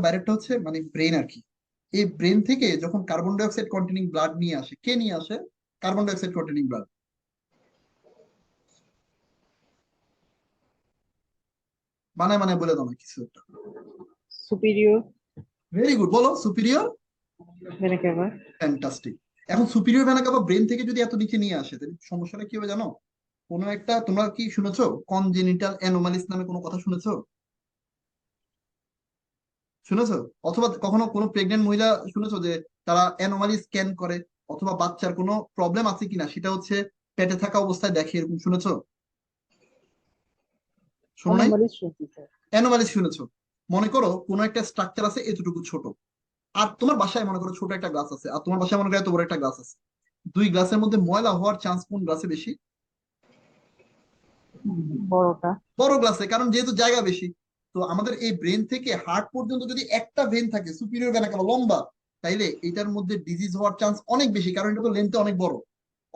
বাইরেটা হচ্ছে মানে ব্রেন আর কি। এই ব্রেন থেকে যখন carbon dioxide containing blood নিয়ে আসে, কে নিয়ে আসে carbon dioxide containing blood? মানে বলে দাও না কিছু একটা। সুপিরিয়র ভেরি গুড, বলো সুপিরিয়র। Vena CAVA. ফ্যান্টাস্টিক। এখন সুপিরিয়র ভেনা কাভা ব্রেন থেকে যদি এত নিচে নিয়ে আসে তাহলে সমস্যাটা কি হবে জানো? কোনো একটা, তোমরা কি শুনেছো কনজেনিটাল অ্যানোমালিস নামে কোনো কথা শুনেছো? শুনেছো? অথবা কখনো কোনো প্রেগনেন্ট মহিলা শুনেছো যে তারা অ্যানোমালি স্ক্যান করে, অথবা বাচ্চার কোনো প্রবলেম আছে কিনা সেটা হচ্ছে পেটে থাকা অবস্থায় দেখে, এরকম শুনেছো? শোনো নাই? অ্যানোমালিস শুনছি স্যার। অ্যানোমালি শুনেছো? মনে করো কোনো একটা স্ট্রাকচার আছে এতটুকু ছোট, আর তোমার বাসায় মনে করো ছোট একটা গ্লাস আছে, আর তোমার বাসায় মনে করো এত বড় একটা গ্লাস আছে। দুই গ্লাসের মধ্যে ময়লা হওয়ার চান্স কোন গ্লাসে বেশি? বড়টা। বড় গ্লাসে, কারণ যেহেতু জায়গা বেশি। তো আমাদের এই ব্রেন থেকে হার্ট পর্যন্ত যদি একটা ভেন থাকে সুপিরিয়র ভেনা কাভা লম্বা, তাইলে এটার মধ্যে ডিজিজ হওয়ার চান্স অনেক বেশি, কারণ এটা তো লেন্থে অনেক বড়।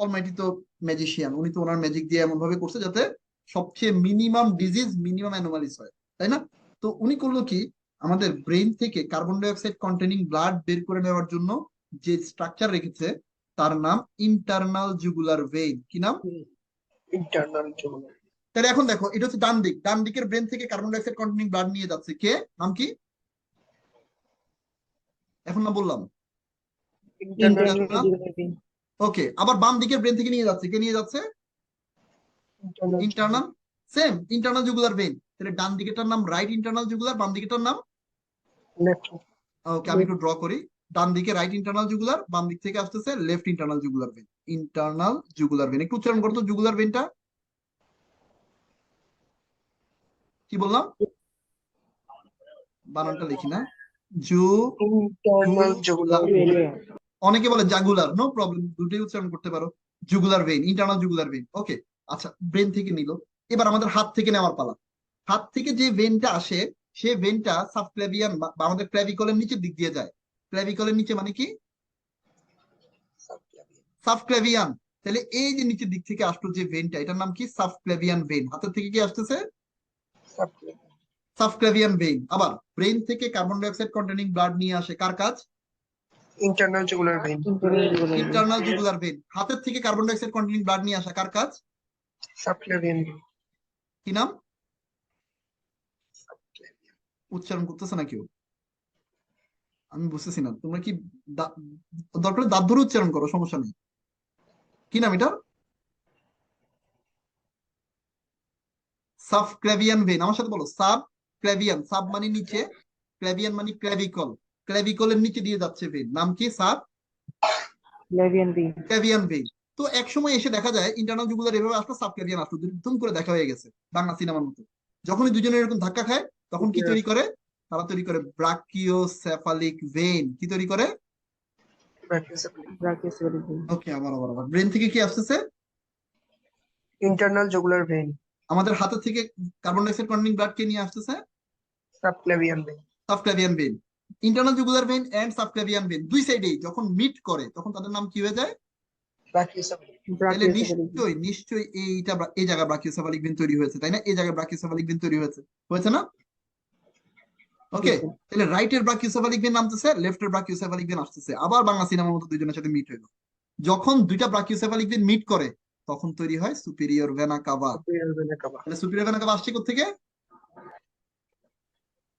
অলমাইটি তো ম্যাজিশিয়ান, উনি তো ওনার ম্যাজিক দিয়ে এমন ভাবে করছে যাতে সবচেয়ে মিনিমাম ডিজিজ মিনিমাম অ্যানোমালিস হয়, তাই না? তো উনি করলো কি, আমাদের ব্রেন থেকে carbon dioxide containing blood বের করে নেওয়ার জন্য যে স্ট্রাকচার রেখেছে তার নাম ইন্টারনাল জুগুলার ভেইন। কি নাম? Internal jugular. তাহলে এখন দেখো, এটা হচ্ছে ডান দিক, ডান দিকের ব্রেন থেকে carbon dioxide containing blood নিয়ে যাচ্ছে কে? নাম কি? এখন না বললাম? Internal jugular vein. ওকে, আবার বাম দিকের ব্রেন থেকে নিয়ে যাচ্ছে, কে নিয়ে যাচ্ছে? Internal internal, same internal jugular vein. তাহলে ডান দিকেটার নাম রাইট ইন্টারনাল জুগুলার, বাম দিকেটার নাম? লেফট। ওকে, আমি একটু ড্র করি। ডান দিকে রাইট ইন্টারনাল জুগুলার, বাম দিক থেকে আসতেছে left internal jugular vein. Internal jugular vein, একটু উচ্চারণ করতো জুগুলার ভেইনটা। কি বললাম? বানানটা লিখি না। জু জু ইন্টারনাল জুগুলার ভেইন। অনেকে বলে জাগুলার, নো প্রবলেম, দুটোই উচ্চারণ করতে পারো। Jugular vein, internal jugular vein. Okay, আচ্ছা ব্রেন থেকে নিল। এবার আমাদের হাত থেকে নেওয়ার পালা। হাত থেকে যে ভেনটা আসে, সে ভেনটা সাবক্লেভিয়ান বা আমাদের ক্ল্যাভিকলের নিচের দিক দিয়ে যায়। ক্ল্যাভিকলের নিচে মানে কি? সাবক্লেভিয়ান। তাহলে এই যে নিচের দিক থেকে আসলো যে ভেনটা, এটার নাম কি? Subclavian vein. হাতের থেকে কি আসতেছে? Subclavian vein. আবার ব্রেন থেকে carbon dioxide containing blood নিয়ে আসে কার কাজ? Internal jugular vein. Internal jugular vein. Internal jugular vein. হাতের থেকে carbon dioxide containing blood নিয়ে আসা কার কাজ? Subclavian vein. কি নাম? উচ্চারণ করতেছে না কেউ, আমি বুঝতেছি না। তোমরা কি দা- দরকার হলে দাঁত ধরে উচ্চারণ করো, সমস্যা নেই। কি নাম এটা? Subclavian vein. আমার সাথে বলো, সাব ক্লেভিয়ান। সাব মানে নিচে, ক্লেভিয়ান মানে ক্লেভিকল। ক্লেভিকলের নিচে দিয়ে যাচ্ছে ভেন, নাম কি? Subclavian vein. Clavian vein. তো এক সময় এসে দেখা যায় ইন্টারনাল জুগুলার এভাবে আসলো, সাব ক্লেভিয়ান আসলো, দুম করে দেখা হয়ে গেছে বাংলা সিনেমার মতো। যখনই দুজনে এরকম ধাক্কা খায় তখন কি তৈরি করে? তারা তৈরি করে ব্রাকিওসেফালিক ভেন। কি তৈরি করে? Brachiocephalic vein. ওকে, আবার আবার আবার ব্রেন থেকে কি আসতেছে? Internal jugular vein. আমাদের হাতের থেকে কার্বন ডাইঅক্সাইড কন্টেনিং ব্লাড কে নিয়ে আসতেছে? Subclavian vein. Subclavian vein. Internal jugular vein and subclavian vein দুই সাইডেই যখন মিট করে তখন তাদের নাম কি হয়ে যায়? ব্রাকিওসেফালিক। তাহলে ব্রাকিওসেফালিক ভেইন। নিশ্চয়ই নিশ্চয়ই এইটা এই জায়গায় ব্রাকিওসেফালিক ভেন তৈরি হয়েছে, তাই না? এই জায়গায় ব্রাকিওসেফালিক ভেন তৈরি হয়েছে, হয়েছে না? জি ওকে, স্যার। তাহলে রাইটের ব্রাকিওসেফালিক ভেন নামতেছে, লেফটের ব্রাকিওসেফালিক ভেন আসতেছে, আবার বাংলা সিনেমার মতো দুইজনের সাথে মিট হইলো। যখন দুইটা ব্রাকিওসেফালিক ভেন মিট করে তখন তৈরি হয় superior vena cava. Superior vena cava. তাহলে সুপিরিয়র ভেনা কাভা আসছে কোত্থেকে?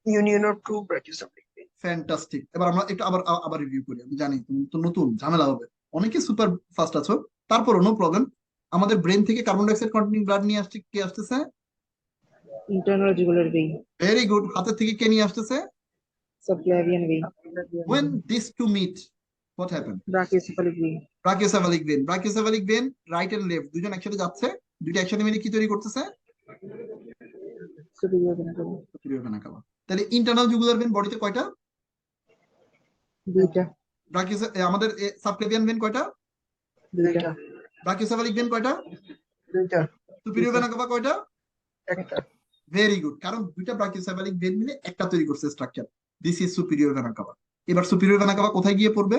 Union of two brachiocephalic vein. Fantastic. এবার আমরা একটু আবার আবার রিভিউ করি। আমি জানি তুমি তো নতুন, ঝামেলা হবে, অনেকে সুপার ফাস্ট আছো, তারপরও নো প্রবলেম। আমাদের ব্রেন থেকে কার্বন ডাইঅক্সাইড কন্টেনিং ব্লাড নিয়ে আসছে কে আসতেছে? Internal jugular vein. Very good. হাতের থেকে কে নিয়ে আসতেছে? Subclavian vein. when these two meet what happen? Brachiocephalic vein. Brachiocephalic vein. Brachiocephalic vein right and left দুজন একসাথে যাচ্ছে, দুইটা একসাথে মিলে কি তৈরি করতেছে? Superior vena cava. Superior vena cava. তাহলে ইন্টারনাল জুগুলার ভেন বডিতে কয়টা? দুইটা। আমাদের সাবক্লেভিয়ান ভেন কয়টা? দুইটা। ব্রাকিওসেফালিক ভেন কয়টা? দুইটা। সুপিরিয়র ভেনা কাভা কয়টা? একটা। ভেরি গুড, কারণ দুইটা ব্রাকিওসেফালিক ভেন মিলে একটা তৈরি করছে structure. This is superior vena CAVA. এবার সুপিরিয়র ভেনা কাভা কোথায় গিয়ে পড়বে?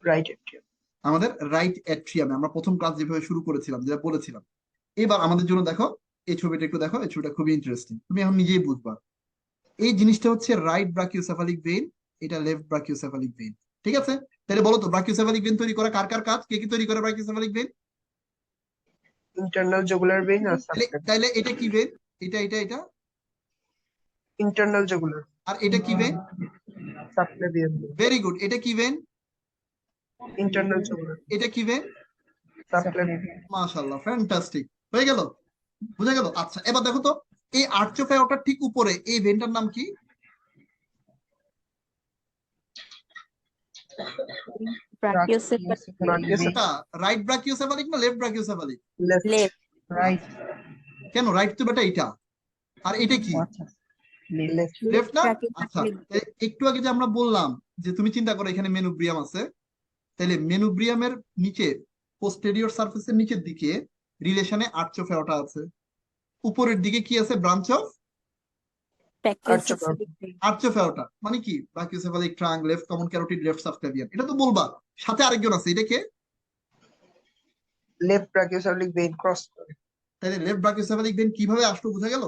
Right atrium. আমাদের রাইট অ্যাট্রিয়ামে। আমরা প্রথম ক্লাস যেভাবে শুরু করেছিলাম, যেটা বলেছিলাম। এবার আমাদের জন্য দেখো এই ছবিটা একটু দেখো, এই ছবিটা খুবই ইন্টারেস্টিং, তুমি এখন নিজেই বুঝবা। এই জিনিসটা হচ্ছে রাইট ব্রাকিওসেফালিক ভেইন, এটা লেফট ব্রাকিওসেফালিক ভেইন। ঠিক আছে, তাহলে বলো তো ব্রাকিওসেফালিক ভেইন তৈরি করা কার কার কাজ, কে কি তৈরি করে brachiocephalic vein? Internal jugular vein আর তাহলে সাবক্লেভিয়ান। তাহলে এটা কি ভেইন? এটা ইন্টারনাল জুগুলার। আর এটা কি ভেইন? সাবক্লেভিয়ান। Very good. এটা কি ভেইন? Internal jugular. এটা কি ভেইন? সাবক্লেভিয়ান। মাশাআল্লাহ, ফ্যান্টাস্টিক, হয়ে গেল, বুঝা গেল। আচ্ছা এবার দেখো তো, এই আর্চ অফ অ্যাওর্টার ঠিক উপরে এই ভেইনটার নাম কি? ব্রাকিওসেফালিক। এটা রাইট ব্রাকিওসেফালিক না লেফট ব্রাকিওসেফালিক? লেফট। রাইট। কেন রাইট তো বেটা এটা, আর এটা কি? আচ্ছা, লেফট। লেফট না? আচ্ছা, একটু আগে যে আমরা বললাম যে তুমি চিন্তা করো এখানে মেনুব্রিয়াম আছে, তাহলে মেনুব্রিয়ামের নিচে পোস্টেরিয়র সারফেসের নিচের দিকে রিলেশনে আর্চ অফ অ্যাওর্টা আছে, উপরের দিকে কি আছে? Branch of arch of aorta. মানে কি? Brachiocephalic trunk, left common carotid, left subclavian, এটা তো বলবা। সাথে আরেকজন আছে, এটা কে? লেফট ব্রাকিওসেফালিক ভেইন ক্রস করে। তাহলে লেফট ব্রাকিওসেফালিক ভেইন কিভাবে আসলো, বুঝা গেল?